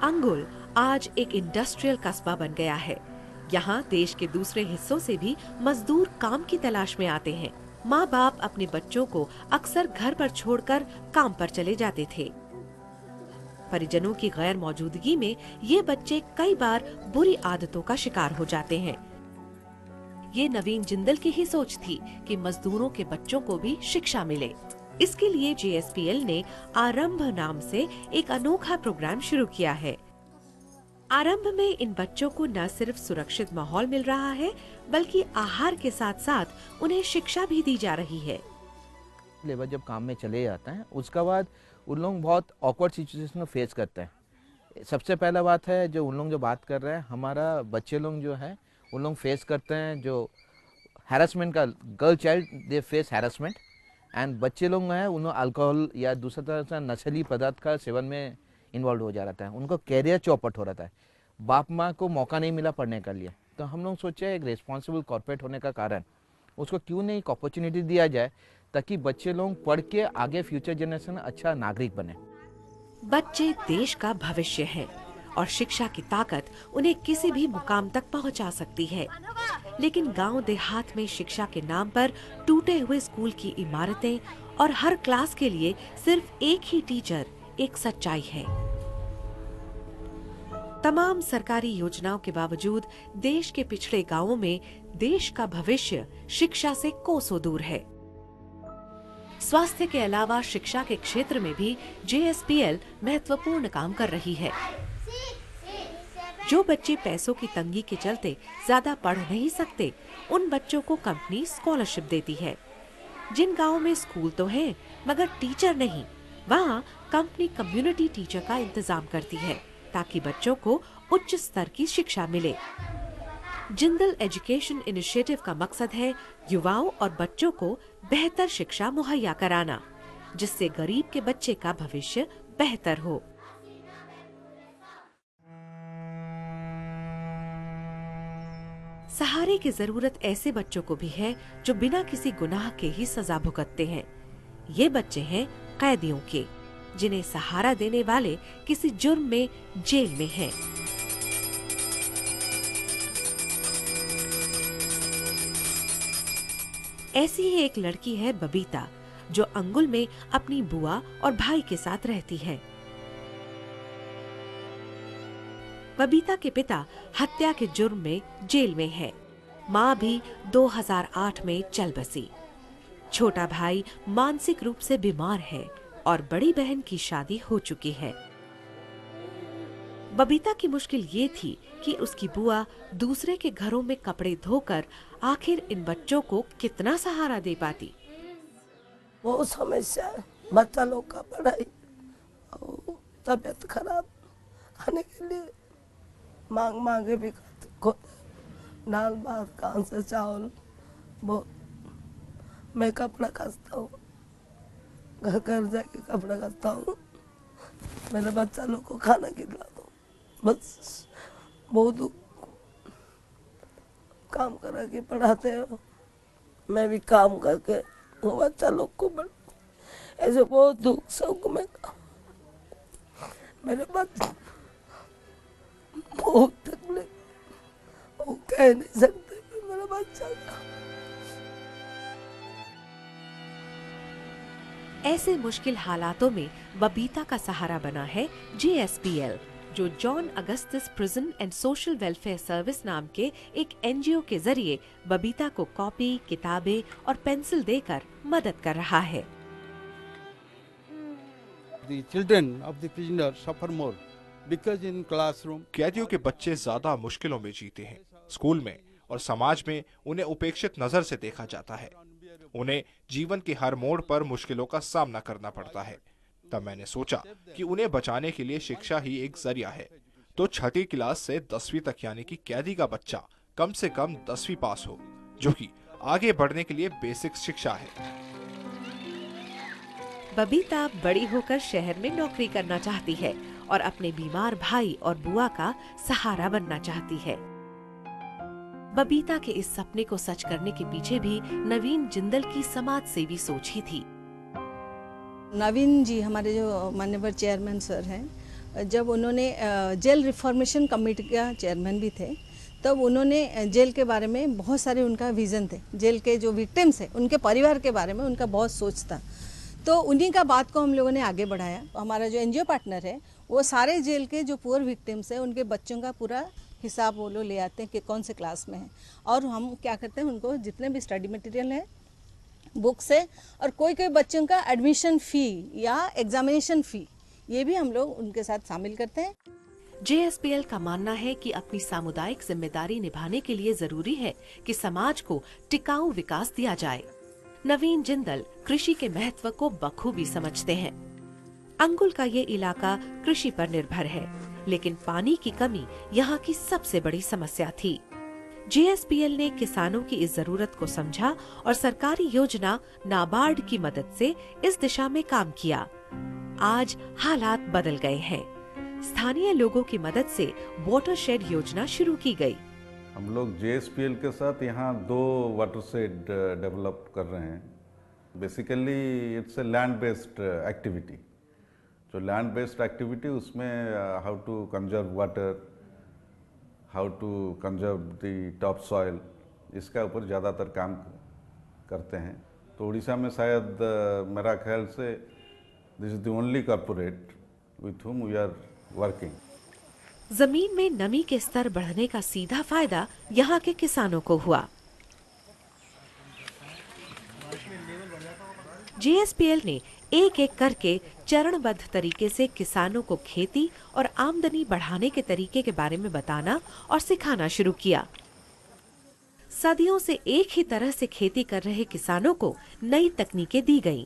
अंगुल आज एक इंडस्ट्रियल कस्बा बन गया है। यहाँ देश के दूसरे हिस्सों से भी मजदूर काम की तलाश में आते हैं। माँ बाप अपने बच्चों को अक्सर घर पर छोड़कर काम पर चले जाते थे। परिजनों की गैर मौजूदगी में ये बच्चे कई बार बुरी आदतों का शिकार हो जाते हैं। ये नवीन जिंदल की ही सोच थी कि मजदूरों के बच्चों को भी शिक्षा मिले। इसके लिए JSPL ने आरंभ नाम से एक अनोखा प्रोग्राम शुरू किया है। आरंभ में इन बच्चों को न सिर्फ सुरक्षित माहौल मिल रहा है, बल्कि आहार के साथ साथ उन्हें शिक्षा भी दी जा रही है। लेबर जब काम में चले जाते हैं, उसके बाद उन लोग बहुत ऑकवर्ड सिचुएशन को फेस करते हैं। सबसे पहला बात है जो उन लोग जो बात कर रहे हैं, हमारा बच्चे लोग जो है उन लोग फेस करते हैं जो हैरेसमेंट का, girl child they face harassment. And बच्चे लोग हैं उन्होंने अल्कोहल या दूसरा तरह से नशीली पदार्थ का सेवन में इन्वॉल्व हो जा रहा है। उनको कैरियर चौपट हो रहा है। बाप माँ को मौका नहीं मिला पढ़ने के लिए, तो हम लोग सोचे एक रिस्पॉन्सिबल कॉर्पोरेट होने का कारण उसको क्यों नहीं एक अपॉर्चुनिटी दिया जाए ताकि बच्चे लोग पढ़ के आगे फ्यूचर जनरेशन अच्छा नागरिक बने। बच्चे देश का भविष्य हैं और शिक्षा की ताकत उन्हें किसी भी मुकाम तक पहुंचा सकती है। लेकिन गांव देहात में शिक्षा के नाम पर टूटे हुए स्कूल की इमारतें और हर क्लास के लिए सिर्फ एक ही टीचर एक सच्चाई है। तमाम सरकारी योजनाओं के बावजूद देश के पिछड़े गांवों में देश का भविष्य शिक्षा से कोसों दूर है। स्वास्थ्य के अलावा शिक्षा के क्षेत्र में भी JSPL महत्वपूर्ण काम कर रही है। जो बच्चे पैसों की तंगी के चलते ज्यादा पढ़ नहीं सकते, उन बच्चों को कंपनी स्कॉलरशिप देती है। जिन गांवों में स्कूल तो हैं, मगर टीचर नहीं, वहां कंपनी कम्युनिटी टीचर का इंतजाम करती है ताकि बच्चों को उच्च स्तर की शिक्षा मिले। जिंदल एजुकेशन इनिशिएटिव का मकसद है युवाओं और बच्चों को बेहतर शिक्षा मुहैया कराना, जिससे गरीब के बच्चे का भविष्य बेहतर हो। सहारे की जरूरत ऐसे बच्चों को भी है जो बिना किसी गुनाह के ही सजा भुगतते हैं। ये बच्चे हैं कैदियों के, जिन्हें सहारा देने वाले किसी जुर्म में जेल में हैं। ऐसी ही एक लड़की है बबीता, जो अंगुल में अपनी बुआ और भाई के साथ रहती है। बबीता के पिता हत्या के जुर्म में जेल में है। माँ भी 2008 में चल बसी। छोटा भाई मानसिक रूप से बीमार है और बड़ी बहन की शादी हो चुकी है। बबीता की मुश्किल ये थी कि उसकी बुआ दूसरे के घरों में कपड़े धोकर आखिर इन बच्चों को कितना सहारा दे पाती। वो समस्या है, बच्चा लोग का पढ़ाई और तबीयत खराब, खाने के लिए मांग मांगे भी दाल भात, कान से चावल, वो मैं कपड़ा खसता हूँ, घर घर जाके कपड़ा खसता हूँ, मेरे बच्चा लोग को खाना खिला दो, बस बहुत काम करा के पढ़ाते हो। मैं भी काम करके वो बच्चा लोग को ऐसे बहुत दुख सुख में मेरे बच्चे बहुत तकलीफ, वो कह नहीं सकते मेरा बच्चा का। ऐसे मुश्किल हालातों में बबीता का सहारा बना है JSPL, जो John Augustus prison and social welfare service नाम के एक NGO के जरिए बबीता को कॉपी, किताबें और पेंसिल देकर मदद कर रहा है। The children of the prisoner suffer more because in classroom कैदियों के बच्चे ज्यादा मुश्किलों में जीते हैं। स्कूल में और समाज में उन्हें उपेक्षित नजर से देखा जाता है। उन्हें जीवन के हर मोड़ पर मुश्किलों का सामना करना पड़ता है। तब मैंने सोचा कि उन्हें बचाने के लिए शिक्षा ही एक जरिया है। तो छठी क्लास से 10वीं तक यानी कि कैदी का बच्चा कम से कम 10वीं पास हो, जो कि आगे बढ़ने के लिए बेसिक शिक्षा है। बबीता बड़ी होकर शहर में नौकरी करना चाहती है और अपने बीमार भाई और बुआ का सहारा बनना चाहती है। बबीता के इस सपने को सच करने के पीछे भी नवीन जिंदल की समाज सेवी सोच ही थी। नवीन जी हमारे जो माननीय चेयरमैन सर हैं, जब उन्होंने जेल रिफॉर्मेशन कमेटी का चेयरमैन भी थे, तब उन्होंने जेल के बारे में बहुत सारे उनका विज़न थे, जेल के जो विक्टिम्स हैं उनके परिवार के बारे में उनका बहुत सोच था। तो उन्हीं का बात को हम लोगों ने आगे बढ़ाया। हमारा जो एनजीओ पार्टनर है वो सारे जेल के जो पुअर विक्टिम्स हैं उनके बच्चों का पूरा हिसाब वो लोग ले आते हैं कि कौन से क्लास में हैं, और हम क्या करते हैं उनको जितने भी स्टडी मटेरियल है, बुक्स है, और कोई बच्चों का एडमिशन फ़ी या एग्जामिनेशन फ़ी ये भी हम लोग उनके साथ शामिल करते हैं। जेएसपीएल का मानना है कि अपनी सामुदायिक जिम्मेदारी निभाने के लिए जरूरी है कि समाज को टिकाऊ विकास दिया जाए। नवीन जिंदल कृषि के महत्व को बखूबी समझते हैं। अंगुल का ये इलाका कृषि पर निर्भर है, लेकिन पानी की कमी यहाँ की सबसे बड़ी समस्या थी। जेएसपीएल ने किसानों की इस जरूरत को समझा और सरकारी योजना नाबार्ड की मदद से इस दिशा में काम किया। आज हालात बदल गए हैं। स्थानीय लोगों की मदद से वाटरशेड योजना शुरू की गई। हम लोग जेएसपीएल के साथ यहाँ 2 वाटरशेड डेवलप कर रहे हैं। Basically it's a land based activity. जो लैंड बेस्ड एक्टिविटी उसमें how to conserve water, how to conserve the top soil, इसका ऊपर ज़्यादातर काम करते हैं। तो उड़ीसा में शायद मेरा ख्याल से this is the only corporate with whom we are working. जमीन में नमी के स्तर बढ़ने का सीधा फायदा यहाँ के किसानों को हुआ। जेएसपीएल ने एक एक करके चरणबद्ध तरीके से किसानों को खेती और आमदनी बढ़ाने के तरीके के बारे में बताना और सिखाना शुरू किया। सदियों से एक ही तरह से खेती कर रहे किसानों को नई तकनीकें दी गईं।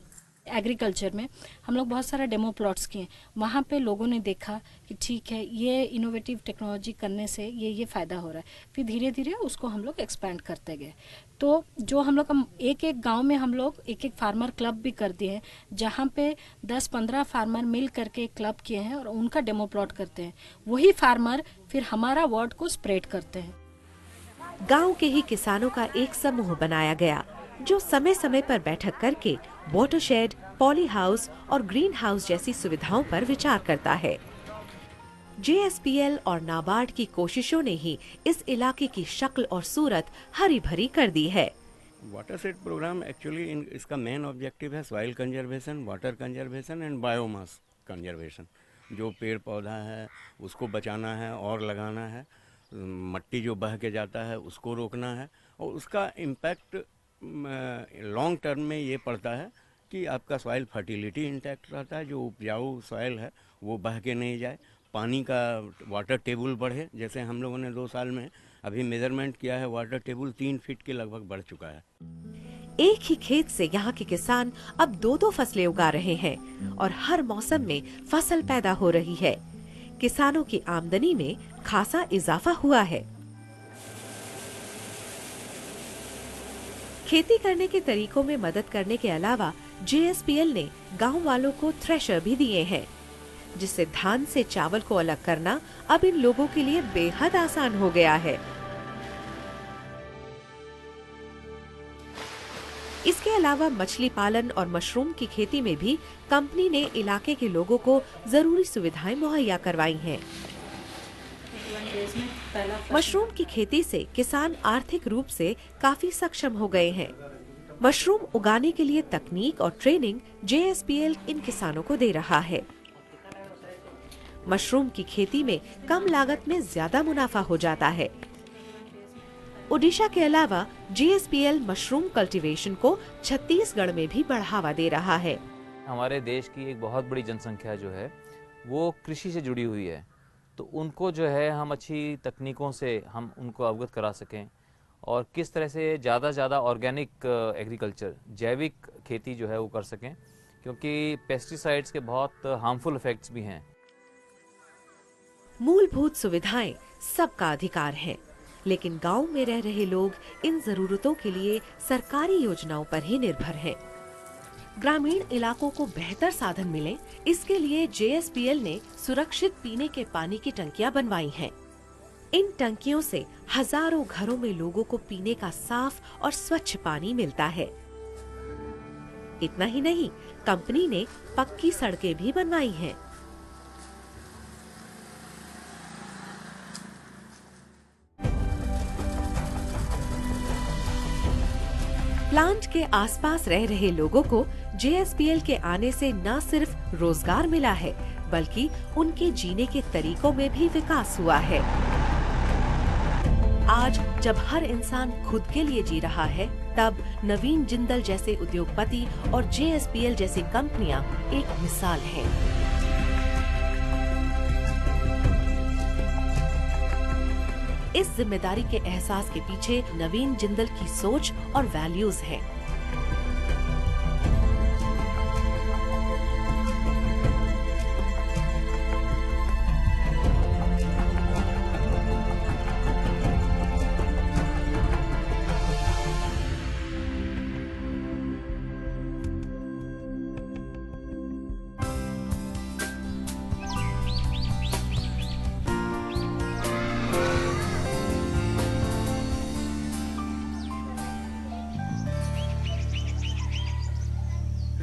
एग्रीकल्चर में हम लोग बहुत सारा डेमो प्लॉट्स किए। वहाँ पे लोगों ने देखा कि ठीक है, ये इनोवेटिव टेक्नोलॉजी करने से ये फ़ायदा हो रहा है। फिर धीरे धीरे उसको हम लोग एक्सपेंड करते गए। तो जो हम लोग एक एक गांव में हम लोग एक एक फार्मर क्लब भी कर दिए हैं, जहाँ पे 10-15 फार्मर मिल करके एक क्लब किए हैं और उनका डेमो प्लॉट करते हैं। वही फार्मर फिर हमारा वर्ड को स्प्रेड करते हैं। गाँव के ही किसानों का एक समूह बनाया गया जो समय समय पर बैठक करके वाटरशेड, पॉली हाउस और ग्रीन हाउस जैसी सुविधाओं पर विचार करता है। जेएसपीएल और नाबार्ड की कोशिशों ने ही इस इलाके की शक्ल और सूरत हरी भरी कर दी है। वाटरशेड प्रोग्राम एक्चुअली इसका मेन ऑब्जेक्टिव है soil conservation, water conservation and biomass conservation. जो पेड़ पौधा है उसको बचाना है और लगाना है, मट्टी जो बह के जाता है उसको रोकना है, और उसका इम्पैक्ट लॉन्ग टर्म में ये पड़ता है कि आपका सॉइल फर्टिलिटी इंटैक्ट रहता है, जो उपजाऊ सॉइल है वो बह के नहीं जाए, पानी का वाटर टेबल बढ़े। जैसे हम लोगों ने 2 साल में अभी मेजरमेंट किया है, वाटर टेबल 3 फीट के लगभग बढ़ चुका है। एक ही खेत से यहाँ के किसान अब 2-2 फसलें उगा रहे हैं और हर मौसम में फसल पैदा हो रही है। किसानों की आमदनी में खासा इजाफा हुआ है। खेती करने के तरीकों में मदद करने के अलावा जेएसपीएल ने गांव वालों को थ्रेशर भी दिए हैं, जिससे धान से चावल को अलग करना अब इन लोगों के लिए बेहद आसान हो गया है। इसके अलावा मछली पालन और मशरूम की खेती में भी कंपनी ने इलाके के लोगों को जरूरी सुविधाएं मुहैया करवाई हैं। मशरूम की खेती से किसान आर्थिक रूप से काफी सक्षम हो गए हैं। मशरूम उगाने के लिए तकनीक और ट्रेनिंग जेएसपीएल इन किसानों को दे रहा है। मशरूम की खेती में कम लागत में ज्यादा मुनाफा हो जाता है। ओडिशा के अलावा जेएसपीएल मशरूम कल्टीवेशन को छत्तीसगढ़ में भी बढ़ावा दे रहा है। हमारे देश की एक बहुत बड़ी जनसंख्या जो है वो कृषि से जुड़ी हुई है, तो उनको जो है हम अच्छी तकनीकों से हम उनको अवगत करा सकें और किस तरह से ज़्यादा से ज़्यादा ऑर्गेनिक एग्रीकल्चर, जैविक खेती जो है वो कर सकें, क्योंकि पेस्टिसाइड्स के बहुत हार्मफुल इफेक्ट्स भी हैं। मूलभूत सुविधाएं सबका अधिकार है, लेकिन गांव में रह रहे लोग इन जरूरतों के लिए सरकारी योजनाओं पर ही निर्भर हैं। ग्रामीण इलाकों को बेहतर साधन मिले, इसके लिए जेएसपीएल ने सुरक्षित पीने के पानी की टंकियां बनवाई हैं। इन टंकियों से हजारों घरों में लोगों को पीने का साफ और स्वच्छ पानी मिलता है। इतना ही नहीं, कंपनी ने पक्की सड़कें भी बनवाई हैं। प्लांट के आसपास रह रहे लोगों को JSPL के आने से न सिर्फ रोजगार मिला है, बल्कि उनके जीने के तरीकों में भी विकास हुआ है। आज जब हर इंसान खुद के लिए जी रहा है, तब नवीन जिंदल जैसे उद्योगपति और JSPL जैसी कंपनियां एक मिसाल हैं। इस जिम्मेदारी के एहसास के पीछे नवीन जिंदल की सोच और वैल्यूज हैं।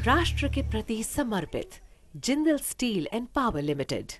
राष्ट्र के प्रति समर्पित Jindal steel and power limited.